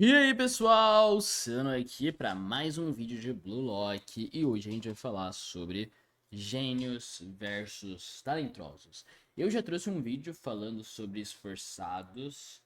E aí pessoal, Sano aqui para mais um vídeo de Blue Lock e hoje a gente vai falar sobre gênios versus talentosos. Eu já trouxe um vídeo falando sobre esforçados,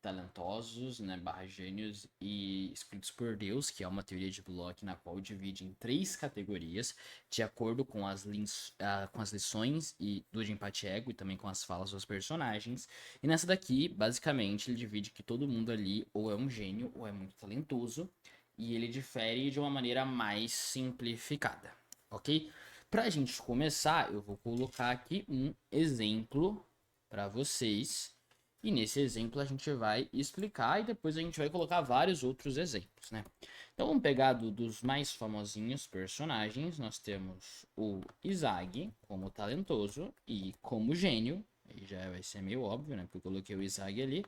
talentosos, né, barra gênios e escolhidos por Deus, que é uma teoria de Bloch na qual divide em três categorias, de acordo com com as lições e do de empatia ego e também com as falas dos personagens. E nessa daqui, basicamente, ele divide que todo mundo ali ou é um gênio ou é muito talentoso, e ele difere de uma maneira mais simplificada, ok? Pra gente começar, eu vou colocar aqui um exemplo para vocês e nesse exemplo a gente vai explicar e depois a gente vai colocar vários outros exemplos, né? Então vamos pegar dos mais famosinhos personagens. Nós temos o Izag como talentoso e como gênio. Aí já vai ser meio óbvio, né? Porque eu coloquei o Izag ali.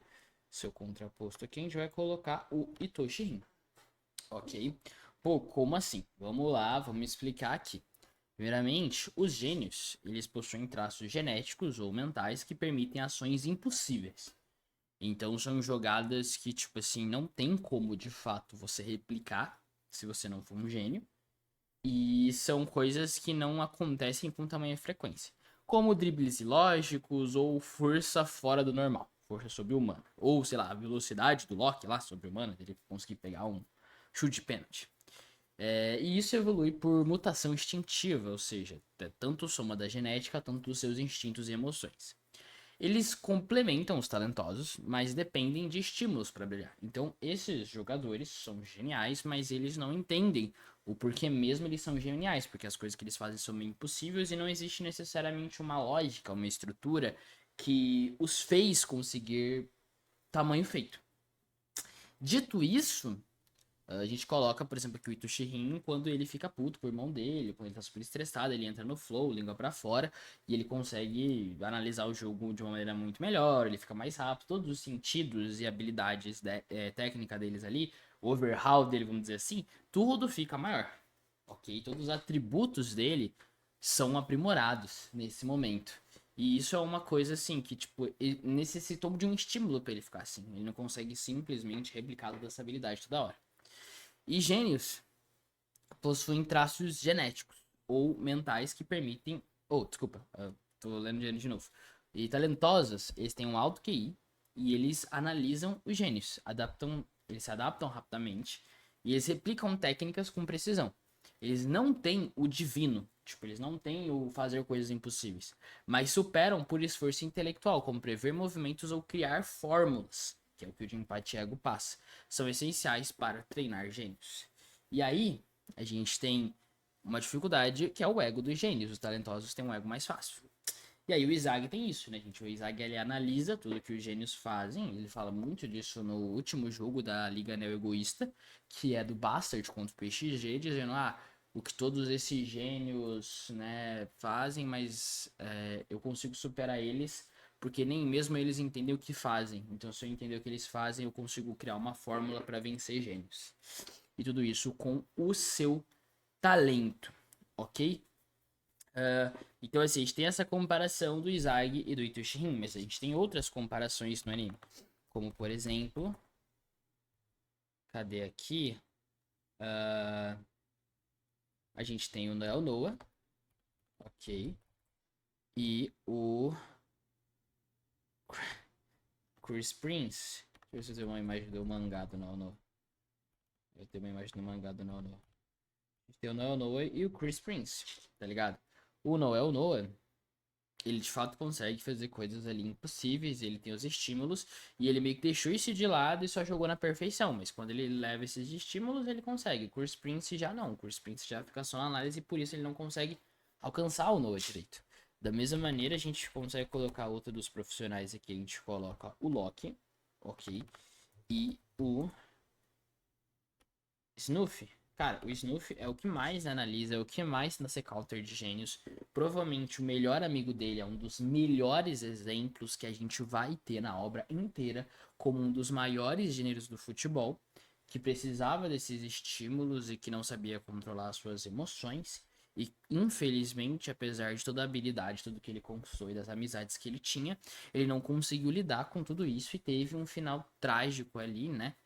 Seu contraposto aqui a gente vai colocar o Itoshi, ok? Pô, como assim? Vamos lá, vamos explicar aqui. Primeiramente, os gênios, eles possuem traços genéticos ou mentais que permitem ações impossíveis. Então são jogadas que, tipo assim, não tem como de fato você replicar se você não for um gênio. E são coisas que não acontecem com tamanha frequência. Como dribles ilógicos ou força fora do normal. Força sobre-humana. Ou, sei lá, a velocidade do Loki lá sobre-humana, ele conseguir pegar um chute de pênalti. E isso evolui por mutação instintiva, ou seja, é tanto soma da genética, tanto dos seus instintos e emoções. Eles complementam os talentosos, mas dependem de estímulos para brilhar. Então, esses jogadores são geniais, mas eles não entendem o porquê mesmo eles são geniais, porque as coisas que eles fazem são meio impossíveis e não existe necessariamente uma lógica, uma estrutura que os fez conseguir tamanho feito. Dito isso, a gente coloca, por exemplo, aqui o Ituchihin quando ele fica puto por irmão dele, quando ele tá super estressado, ele entra no flow, língua pra fora, e ele consegue analisar o jogo de uma maneira muito melhor, ele fica mais rápido, todos os sentidos e habilidades técnica deles ali, o overhaul dele, vamos dizer assim, tudo fica maior, ok? Todos os atributos dele são aprimorados nesse momento. E isso é uma coisa assim que, tipo, ele necessitou de um estímulo pra ele ficar assim. Ele não consegue simplesmente replicar toda essa habilidade toda hora. E gênios possuem traços genéticos ou mentais que permitem. Oh, desculpa, tô lendo gênio de novo. E talentosos, eles têm um alto QI e eles analisam os gênios, eles se adaptam rapidamente e eles replicam técnicas com precisão. Eles não têm o divino, tipo, eles não têm o fazer coisas impossíveis, mas superam por esforço intelectual, como prever movimentos ou criar fórmulas, que é o que o de empatia ego passa. São essenciais para treinar gênios. E aí, a gente tem uma dificuldade que é o ego dos gênios. Os talentosos têm um ego mais fácil. E aí o Izag tem isso, né, gente? O Izag, ele analisa tudo que os gênios fazem. Ele fala muito disso no último jogo da Liga Neo Egoísta, que é do Bastard contra o PXG, dizendo, o que todos esses gênios, né, fazem, mas eu consigo superar eles porque nem mesmo eles entendem o que fazem. Então, se eu entender o que eles fazem, eu consigo criar uma fórmula para vencer gênios. E tudo isso com o seu talento, ok? Então, assim, a gente tem essa comparação do Izag e do Itoshi, mas a gente tem outras comparações no anime. Como, por exemplo, cadê aqui? Uh, a gente tem o Noel Noah, ok? E o Chris Prince. Deixa eu ver se eu tenho uma imagem do mangá do Noel Noah. Eu tenho uma imagem do mangá do Noel Noah. A gente tem o Noel Noah e o Chris Prince, tá ligado? O Noel Noah, ele de fato consegue fazer coisas ali impossíveis, ele tem os estímulos, e ele meio que deixou isso de lado e só jogou na perfeição, mas quando ele leva esses estímulos, ele consegue. O Chris Prince já não, o Chris Prince já fica só na análise e por isso ele não consegue alcançar o Noah direito. Da mesma maneira, a gente consegue colocar outro dos profissionais aqui, a gente coloca o Loki, ok, e o Snuff. Cara, o Snuff é o que mais analisa, é o que mais dá counter de gênios. Provavelmente o melhor amigo dele é um dos melhores exemplos que a gente vai ter na obra inteira, como um dos maiores gêneros do futebol, que precisava desses estímulos e que não sabia controlar as suas emoções. E infelizmente, apesar de toda a habilidade, tudo que ele conquistou e das amizades que ele tinha, ele não conseguiu lidar com tudo isso e teve um final trágico ali, né?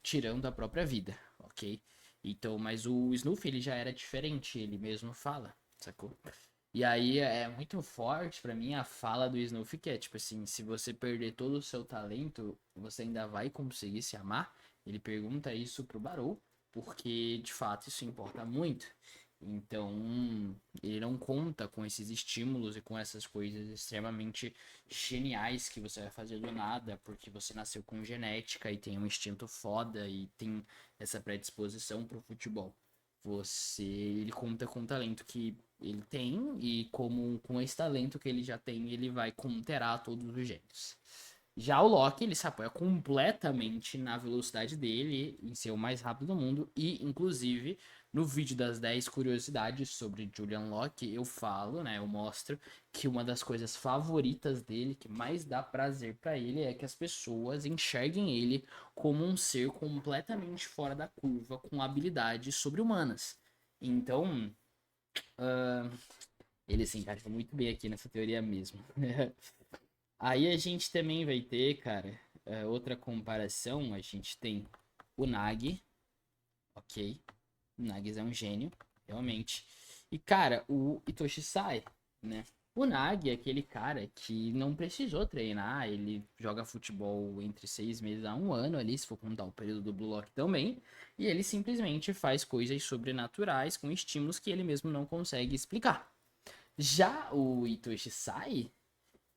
tirando a própria vida, ok? Então, mas o Snuff, ele já era diferente, ele mesmo fala, sacou? E aí é muito forte pra mim a fala do Snuff, que é tipo assim, se você perder todo o seu talento, você ainda vai conseguir se amar? Ele pergunta isso pro Barou, porque de fato isso importa muito. Então, ele não conta com esses estímulos e com essas coisas extremamente geniais que você vai fazer do nada, porque você nasceu com genética e tem um instinto foda e tem essa predisposição pro futebol. Ele conta com o talento que ele tem e como com esse talento que ele já tem, ele vai conterar todos os gênios. Já o Loki, ele se apoia completamente na velocidade dele, em ser o mais rápido do mundo, e inclusive no vídeo das 10 curiosidades sobre Julian Locke, eu falo, né, eu mostro que uma das coisas favoritas dele, que mais dá prazer pra ele, é que as pessoas enxerguem ele como um ser completamente fora da curva, com habilidades sobre-humanas. Então, ele se encaixa muito bem aqui nessa teoria mesmo. Aí a gente também vai ter, cara, outra comparação. A gente tem o Nagi, ok? O Nagi é um gênio, realmente. E, cara, o Itoshi Sai, né? O Nagi é aquele cara que não precisou treinar, ele joga futebol entre 6 meses a um ano ali, se for contar o período do Blue Lock também, e ele simplesmente faz coisas sobrenaturais com estímulos que ele mesmo não consegue explicar. Já o Itoshi Sai,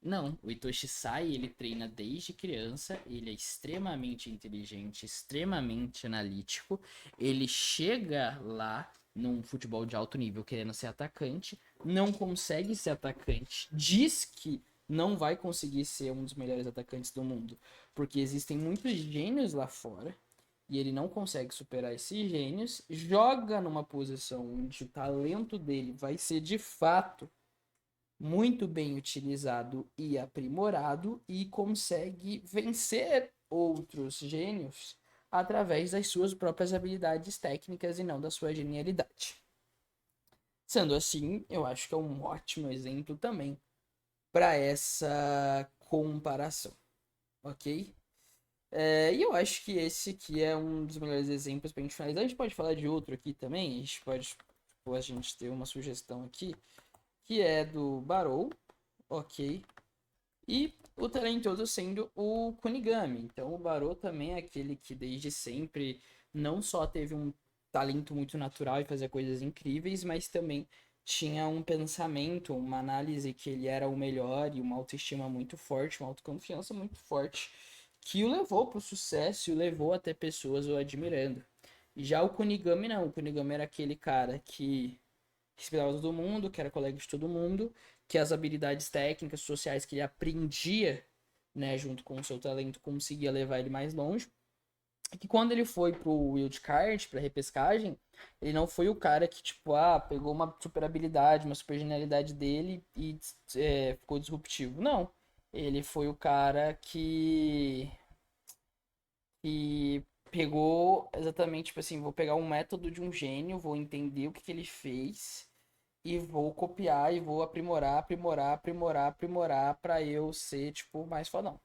não, o Itoshi Sai, ele treina desde criança, ele é extremamente inteligente, extremamente analítico, ele chega lá num futebol de alto nível querendo ser atacante, não consegue ser atacante, diz que não vai conseguir ser um dos melhores atacantes do mundo, porque existem muitos gênios lá fora, e ele não consegue superar esses gênios, joga numa posição onde o talento dele vai ser de fato muito bem utilizado e aprimorado e consegue vencer outros gênios através das suas próprias habilidades técnicas e não da sua genialidade. Sendo assim, eu acho que é um ótimo exemplo também para essa comparação, ok? E eu acho que esse aqui é um dos melhores exemplos para a gente finalizar. A gente pode falar de outro aqui também, a gente pode, a gente ter uma sugestão aqui, que é do Barou, ok? E o talentoso sendo o Kunigami. Então o Barou também é aquele que desde sempre não só teve um talento muito natural e fazia coisas incríveis, mas também tinha um pensamento, uma análise que ele era o melhor e uma autoestima muito forte, uma autoconfiança muito forte, que o levou para o sucesso e o levou até pessoas o admirando. Já o Kunigami não, o Kunigami era aquele cara que respeitava todo mundo, que era colega de todo mundo, que as habilidades técnicas, sociais que ele aprendia, né, junto com o seu talento, conseguia levar ele mais longe. E que quando ele foi pro wildcard, pra repescagem, ele não foi o cara que, tipo, pegou uma super habilidade, uma super genialidade dele e ficou disruptivo. Não. Ele foi o cara que pegou exatamente, tipo assim, vou pegar um método de um gênio, vou entender o que ele fez e vou copiar e vou aprimorar, aprimorar, aprimorar, aprimorar pra eu ser, tipo, mais fodão.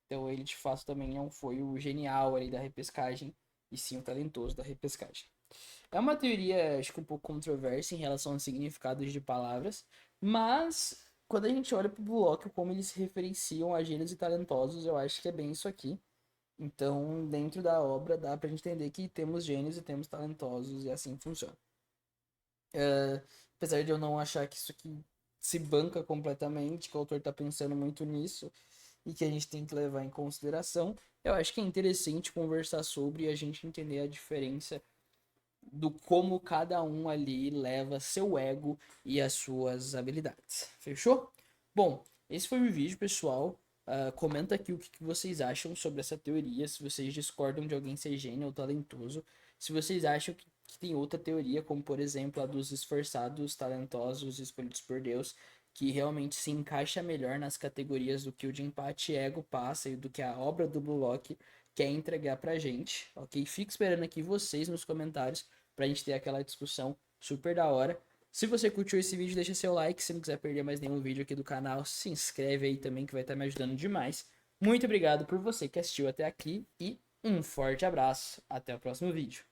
Então ele de fato também não foi o genial ali da repescagem, e sim o talentoso da repescagem. É uma teoria, acho que um pouco controversa em relação aos significados de palavras, mas quando a gente olha pro bloco, como eles se referenciam a gênios e talentosos, eu acho que é bem isso aqui. Então, dentro da obra, dá pra gente entender que temos gênios e temos talentosos, e assim funciona. Apesar de eu não achar que isso aqui se banca completamente, que o autor tá pensando muito nisso e que a gente tem que levar em consideração, eu acho que é interessante conversar sobre e a gente entender a diferença do como cada um ali leva seu ego e as suas habilidades. Fechou? Bom, esse foi o vídeo, pessoal. Comenta aqui o que vocês acham sobre essa teoria, se vocês discordam de alguém ser gênio ou talentoso, se vocês acham que tem outra teoria, como por exemplo a dos esforçados, talentosos, escolhidos por Deus, que realmente se encaixa melhor nas categorias do que o de empate e ego passa e do que a obra do Blue Lock quer entregar pra gente, ok? Fico esperando aqui vocês nos comentários pra gente ter aquela discussão super da hora. Se você curtiu esse vídeo, deixa seu like. Se não quiser perder mais nenhum vídeo aqui do canal, se inscreve aí também que vai estar me ajudando demais. Muito obrigado por você que assistiu até aqui e Um forte abraço, até o próximo vídeo.